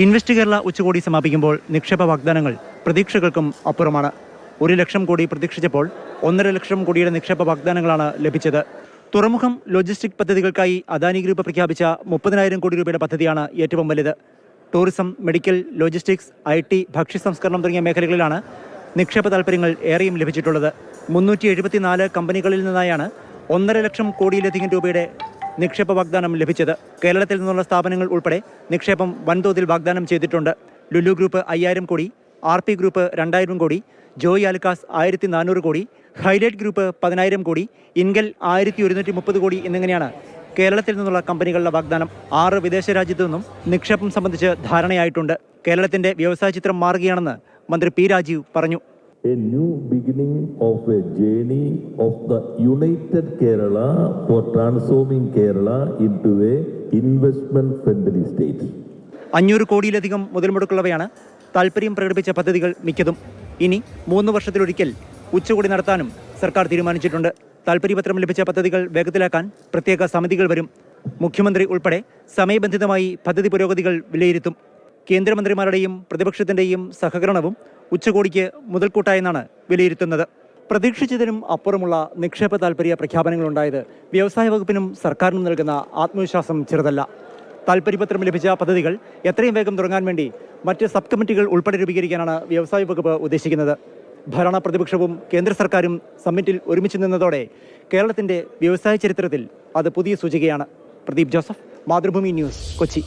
Invest Kerala ഉച്ചകോടി സമാപിക്കുമ്പോൾ നിക്ഷേപ വാഗ്ദാനങ്ങൾ പ്രതീക്ഷകൾക്കും അപ്പുറമാണ്. 1 ലക്ഷം കോടി പ്രതീക്ഷിച്ചപ്പോൾ 1.5 ലക്ഷം കോടിയുടെ നിക്ഷേപ വാഗ്ദാനങ്ങളാണ് ലഭിച്ചത്. തുറമുഖം ലോജിസ്റ്റിക് പദ്ധതികൾക്കായി അദാനി ഗ്രൂപ്പ് പ്രഖ്യാപിച്ച 30,000 കോടി രൂപയുടെ പദ്ധതിയാണ് ഏറ്റവും വലുത്. ടൂറിസം, മെഡിക്കൽ, ലോജിസ്റ്റിക്സ്, IT, ഭക്ഷ്യ സംസ്കരണം തുടങ്ങിയ മേഖലകളിലാണ് നിക്ഷേപ താൽപ്പര്യങ്ങൾ ഏറെയും ലഭിച്ചിട്ടുള്ളത്. 374 കമ്പനികളിൽ നിന്നായാണ് 1.5 ലക്ഷം കോടിയിലധികം രൂപയുടെ നിക്ഷേപ വാഗ്ദാനം ലഭിച്ചത്. കേരളത്തിൽ നിന്നുള്ള സ്ഥാപനങ്ങൾ ഉൾപ്പെടെ നിക്ഷേപം വൻതോതിൽ വാഗ്ദാനം ചെയ്തിട്ടുണ്ട്. ലുലു ഗ്രൂപ്പ് 5,000 കോടി, RP ഗ്രൂപ്പ് 2,000 കോടി, ജോയ് ആലുക്കാസ് 1,400 കോടി, ഹൈലൈറ്റ് ഗ്രൂപ്പ് 10,000 കോടി, ഇൻഗൽ 1,130 കോടി എന്നിങ്ങനെയാണ് കേരളത്തിൽ നിന്നുള്ള കമ്പനികളുടെ വാഗ്ദാനം. 6 വിദേശ രാജ്യത്തു നിന്നും നിക്ഷേപം സംബന്ധിച്ച് ധാരണയായിട്ടുണ്ട്. കേരളത്തിന്റെ വ്യവസായ ചിത്രം മാറുകയാണെന്ന് മന്ത്രി P. രാജീവ് പറഞ്ഞു. A new beginning of a journey of the United Kerala for transforming Kerala into a investment-friendly state. 500 കോടിയിലധികം മുതൽ മുടക്കുള്ളവയാണ് താൽപ്പര്യം പ്രകടിപ്പിച്ച പദ്ധതികൾ മിക്കതും. ഇനി 3 വർഷത്തിലൊരിക്കൽ ഉച്ചകോടി നടത്താനും സർക്കാർ തീരുമാനിച്ചിട്ടുണ്ട്. താൽപ്പര്യപത്രം ലഭിച്ച പദ്ധതികൾ വേഗത്തിലാക്കാൻ പ്രത്യേക സമിതികൾ വരും. മുഖ്യമന്ത്രി ഉൾപ്പെടെ സമയബന്ധിതമായി പദ്ധതി പുരോഗതികൾ വിലയിരുത്തും. കേന്ദ്രമന്ത്രിമാരുടെയും പ്രതിപക്ഷത്തിൻ്റെയും സഹകരണവും ഉച്ചകോടിക്ക് മുതൽക്കൂട്ടായെന്നാണ് വിലയിരുത്തുന്നത്. പ്രതീക്ഷിച്ചതിനും അപ്പുറമുള്ള നിക്ഷേപ താൽപ്പര്യ പ്രഖ്യാപനങ്ങളുണ്ടായത് വ്യവസായ വകുപ്പിനും സർക്കാരിനും നൽകുന്ന ആത്മവിശ്വാസം ചെറുതല്ല. താൽപ്പര്യപത്രം ലഭിച്ച പദ്ധതികൾ എത്രയും വേഗം തുടങ്ങാൻ വേണ്ടി മറ്റ് സബ് കമ്മിറ്റികൾ ഉൾപ്പെടെ രൂപീകരിക്കാനാണ് വ്യവസായ വകുപ്പ് ഉദ്ദേശിക്കുന്നത്. ഭരണ പ്രതിപക്ഷവും കേന്ദ്ര സർക്കാരും സമ്മിറ്റിൽ ഒരുമിച്ച് നിന്നതോടെ കേരളത്തിൻ്റെ വ്യവസായ ചരിത്രത്തിൽ അത് പുതിയ സൂചികയാണ്. പ്രദീപ് ജോസഫ്, മാതൃഭൂമി ന്യൂസ്, കൊച്ചി.